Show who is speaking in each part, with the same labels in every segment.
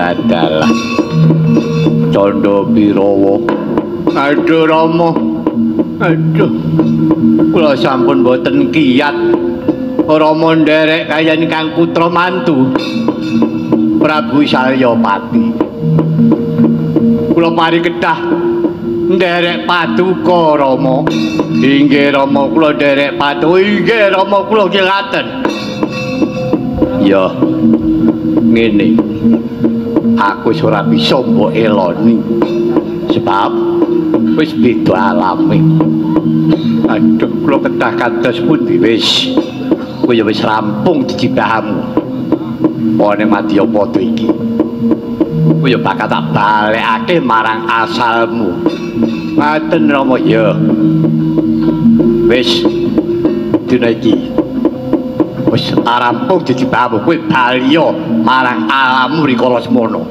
Speaker 1: Adalah Candha Birawa. Aduh Rama, aduh, kula sampun boten kiyat Rama nderek kayan Kang putra mantu Prabu Saryapati. Kula mari kedah nderek paduka Rama. Inggih Rama, kula nderek paduka. Inggih Rama, kula ngaten. Ya ngene, aku ora bisa mbok eloni sebab wis beda alame. Aduh, kula kedah kados pundi wis kowe wis rampung diciptamu. Pone Madyapada iki kowe bakal tak balekake marang asalmu. Ngaten Rama ya. Wis dina iki wis rampung diciptamu, kowe baliya marang alammu rikala semono.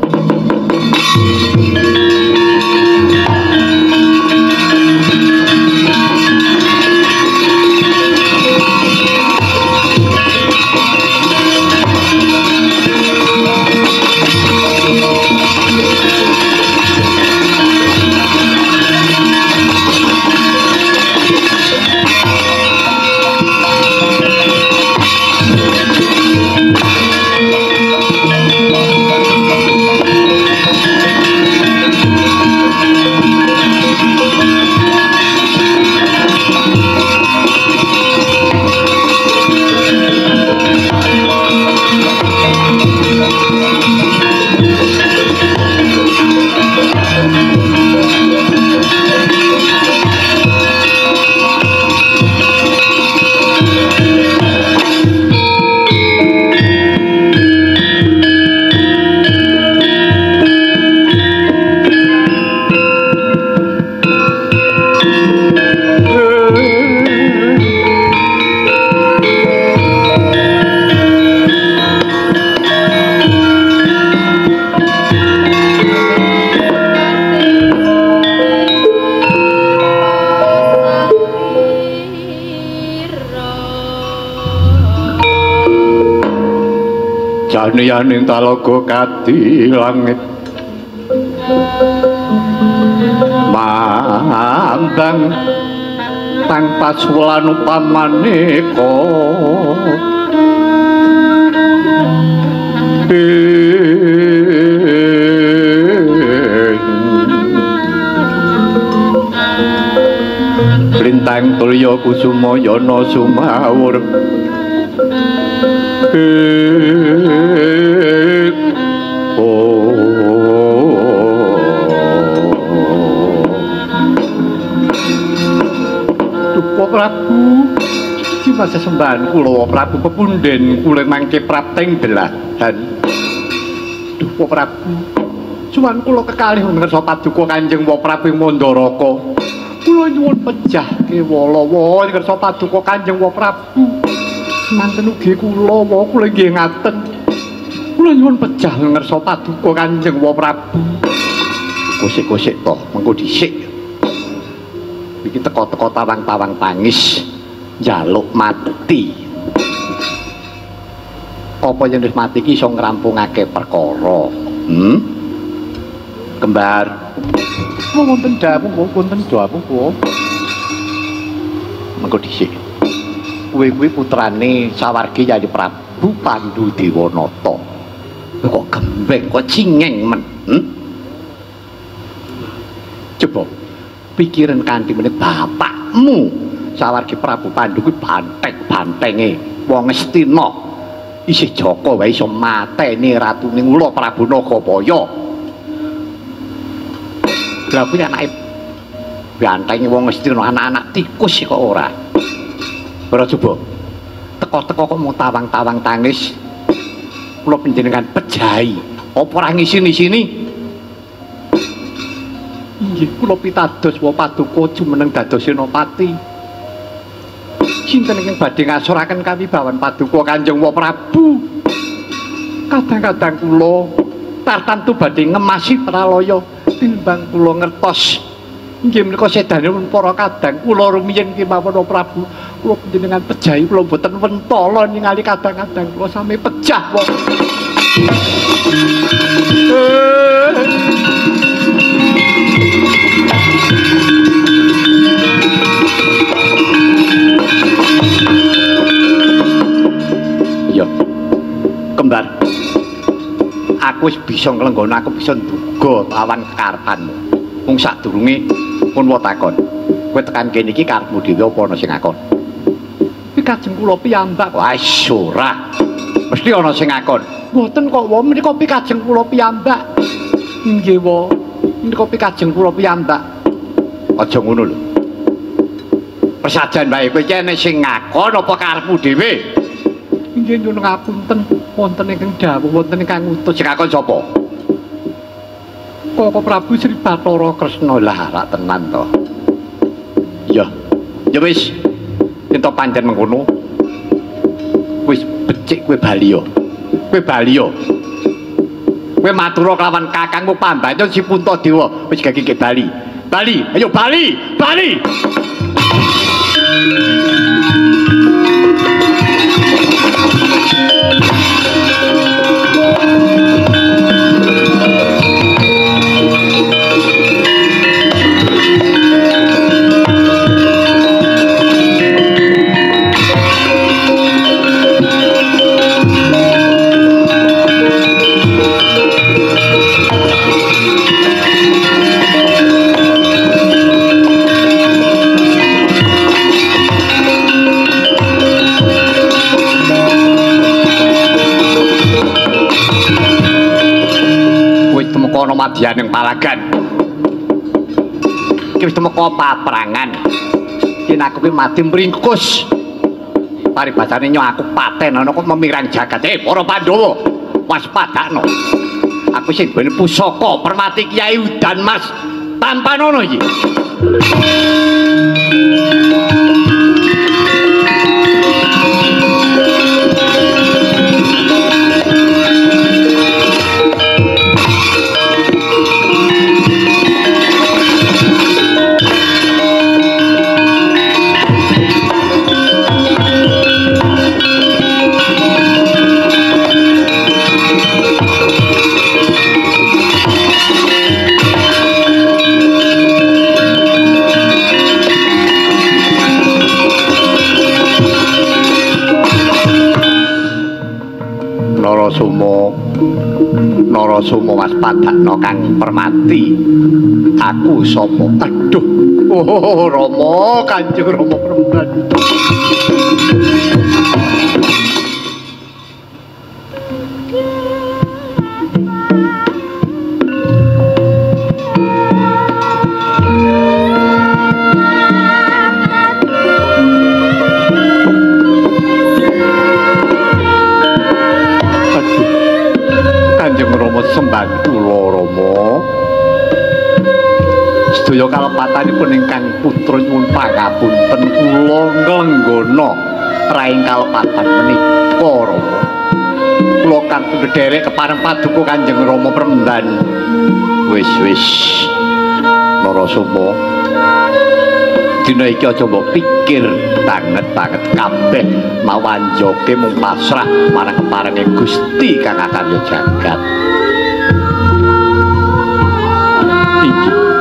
Speaker 1: niyaning talaga kadi langit mambang tanpa sulan upamaneka lintang tulya kusuma yana sumawur Dupa Prabu iki masa sembahan kula Prabu pepunden kula mangke prapteng delahan Dupa Prabu cuman kula kekalih ngersa paduka Kanjeng Prabu Mandaraka kula nyuwun pejah kewala-wala ngersa paduka Kanjeng Prabu manten ugi kula nggih ngaten kula nyuwun pejah ngersa paduka Kanjeng Prabu kosek-kosek to mengko dhisik iki teko-teko tawang-tawang tangis njaluk mati apa yen wis mati iki iso ngrampungake perkara kembar wonten dawuh mengko dhisik kowe kuwi putrane sawargi Yayi Prabu Pandhu Dewanata kok gembeng kok cingeng men coba pikiran kanthi meneh bapakmu sawargi Prabu Pandhu kuwi banteng-bantenge wong Astina isih Jaka wae iso mateni ratune kula Prabu Nagapaya lha kuwi anake bantenge wong Astina anak-anak tikus kok ora coba teko-teko kok mau tawang-tawang tangis kula panjenengan pejahi apa ora ngisini-sini inggih kula pitados wa paduka jumeneng dados senopati sinten ingkang badhe ngasuraken kawibawan paduka Kanjeng Prabu kadang-kadang kula tartamtu badhe ngemasi pralaya timbang kula ngertos inggih menika sedanipun para kadang kula rumiyin kemawon Prabu kula panjenengan pejahi kula boten wentala ningali kadang-kadang kula sami pejah wong iya kembar aku wis bisa nglenggono aku bisa nduga lawan kekarepanmu wong sadurunge pun wa takon kowe tekan kene iki karepmu dhewe apa ana sing ngakon iki kajeng kula piyambak wis ora mesti ana sing ngakon mboten kok wa menika pikajeng kula piyambak nggih wa menika pikajeng kula piyambak aja ngono lho pesajan bae kowe iki nek sing ngakon apa karepmu dhewe nggih nyuwun ngapunten wonten ingkang dawuh wonten ingkang ngutus sing ngakon sapa Koko Prabu Sri Bathara Kresna lah rak tenan to iya ya wis ento pancen mengkono wis becik kowe bali yo kowe matur kelawan kakangmu Pambanyon si Puntadewa wis gak kek bali ayo bali madyaning palagan iki wis temeka paprangan yen aku ki mati mringkus paribasane nyo aku paten ana kok memirang jagat para Pandhawa waspadakno aku sing duweni pusaka Permati Kyai Udan Mas Tampanono iki Narasoma waspadakna Kang Permati. Aku sapa? Aduh. Oh, Rama, Kanjeng Rama Prembran. Sembah kula Rama. Sedaya kalepatanipun ingkang putra nyuwun pangapunten kula nglenggana raing kalepatan menika Rama. Kula kantun derek kepareng paduka Kanjeng Rama Premban. Wis Narasoma. Dina iki aja mbok pikir banget kabeh mawanjoke mung pasrah marang keparenge Gusti Kang Akarya Jagat.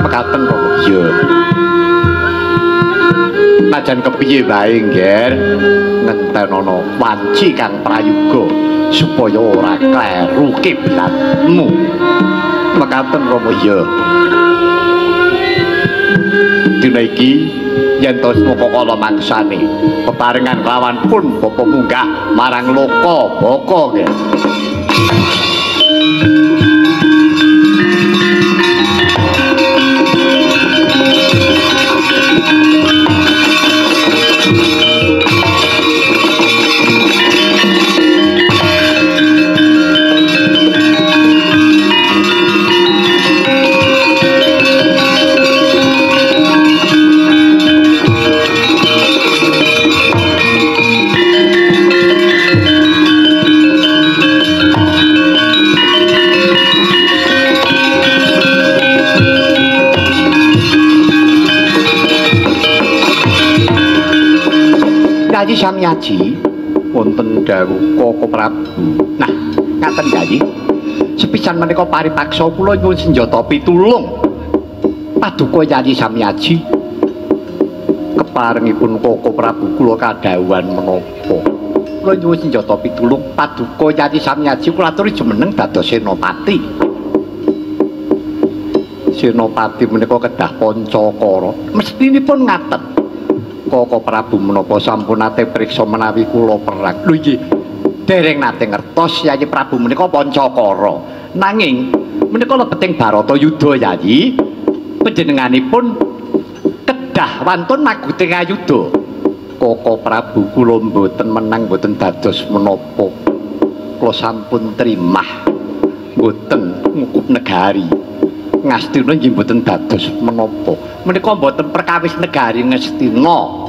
Speaker 1: Mekaten Rama. Ya. Najan kepiye wae ngger ngentenono wanci Kang Prayoga supaya ora kleru kiblatmu. Mekaten Rama. Ya. Dina iki yen to semoko kala mangsane peparingan lawan pun bapa munggah marang loka baka nggih. Yayi Samyaji wonten dawuh Koko Prabu. Nah, ngaten Yayi. Sepisan menika paripaksa kula nyuwun senjata pitulung. Paduka Yayi Samyaji keparengipun Koko Prabu kula kadhawuhan menapa. Kula nyuwun senjata pitulung Paduka Yayi Samyaji kula aturi jumeneng dados senopati. Senopati menika kedah Pancakara. Mestinipun ngaten. Koko Prabu menapa sampun nate priksa menawi kula perang. Lho nggih. Dereng nate ngertos Yayi Prabu menika Pancakara. Nanging menika lebeting Baratayuda Yayi. Panjenenganipun kedah wantun maguting ayuda. Koko Prabu kula mboten menang mboten dados menapa. Kula sampun trimah mboten ngukup negari. Ngastina nggih mboten dados menapa. Menika mboten perkawis negari Ngastina.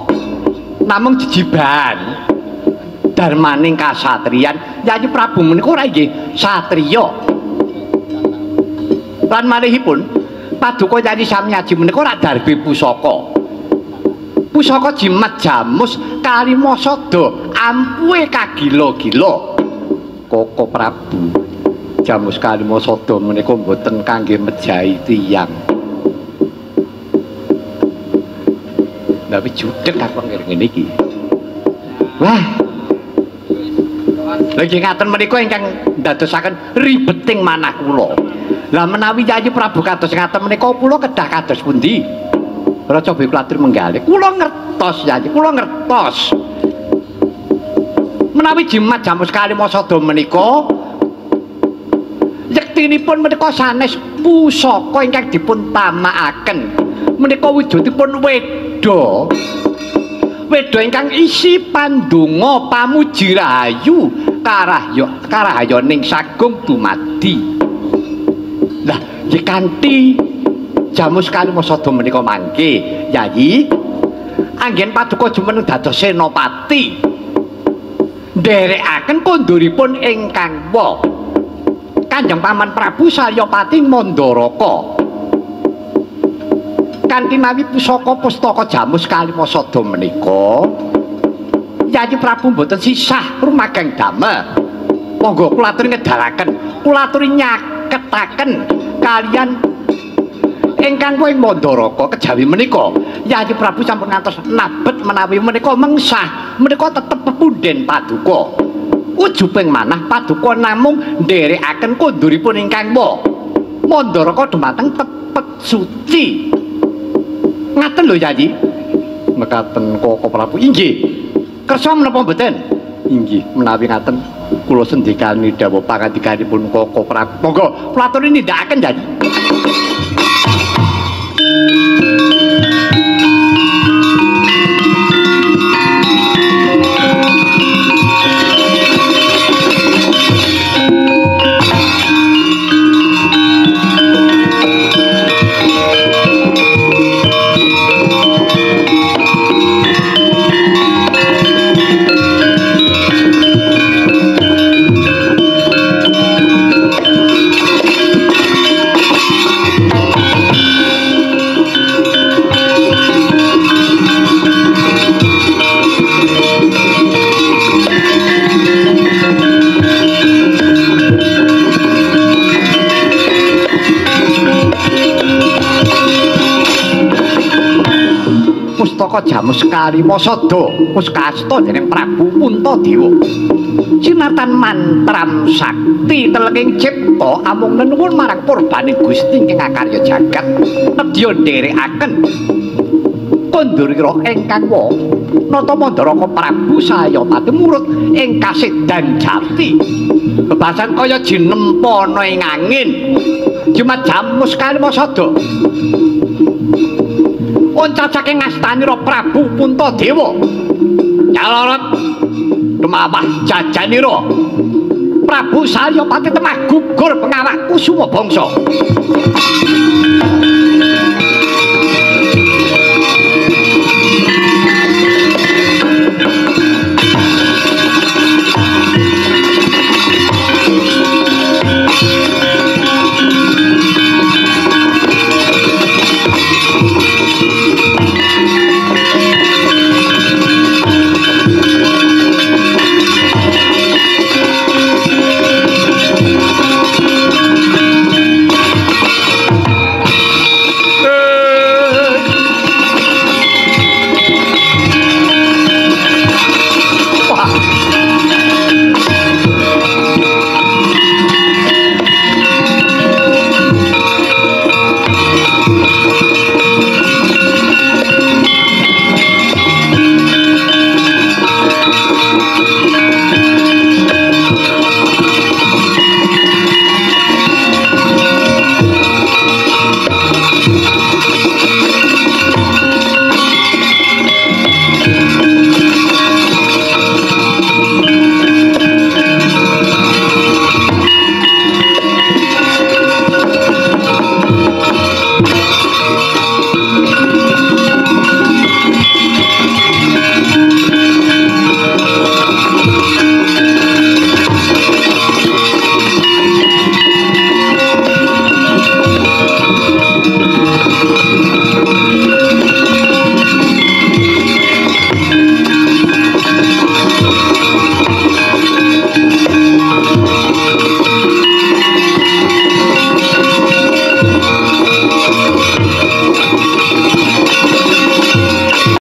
Speaker 1: Namung jejiban darmaning kasatriyan. Yayi Prabu menika ora nggih satriya. Lan malihipun Paduka Yayi Samyaji menika ora darbe pusaka. Pusaka jimat jamus kalimasada ampuhe kagila-gila. Koko Prabu jamus kalimasada menika mboten kangge mejahi tiyang. Tapi judeg aku ngene iki. Wah. Lagi ngaten menika ingkang ndadosaken ribeting manah kula. Lah menawi Yayi Prabu kados ngaten menika kula kedah kados pundi? Raja Beklatir menggalih. Kula ngertos Yayi, kula ngertos. Menawi jimat jamus kalimasada menika yektinipun menika sanes pusaka ingkang dipun tamakaken. Menika wujudipun Weda ingkang isi pandonga pamuji rahayu karahayaning sagung dumadi. Lah, nggih kanthi jamus kalimasada menika mangke, Yayi anggen Paduka jumeneng dados senopati. Nderekaken konduripun ingkang wa Kanjeng Paman Prabu Saryapati Mandaraka. Kanthi mawi pusaka pustaka jamus kalimasada menika Yayi Prabu mboten sisah rumagang damel. Monggo kula aturi ngedalaken, kula aturi nyaketaken kalian ingkang kuwi Mandaraka kejawi menika. Yayi Prabu sampun ngantos nabet menawi menika mengsah, menika tetep pepunden Paduka. ujubing manah paduka namung nderekaken konduripun ingkang wa Mandaraka dumateng tepet suci. Ngaten lho Yayi. Mekaten Koko Prabu. Inggih. Kersa menapa mboten? Inggih, menawi ngaten kula sendikani dawuh pangandikanipun Koko Prabu. Monggo kula aturi nindakaken Yayi. Pustaka Jamus Kalima Sada puskasta dening Prabu Puntadewa. Sinartan mantram sakti telenging cipta amung nenuwun marang purbaning Gusti ingkang akarya jagat nedya nderekaken kondurira ingkang wa nata Mandaraka Prabu saya patemurut ing kasedan jati bebasan kaya jinempana ing angin Jumat Jamus Kalima Sada oncat saking ngastanira Prabu Puntadewa nyalorot dumawah jajanira Prabu Saryapati temah gugur pengawak kusuma bangsa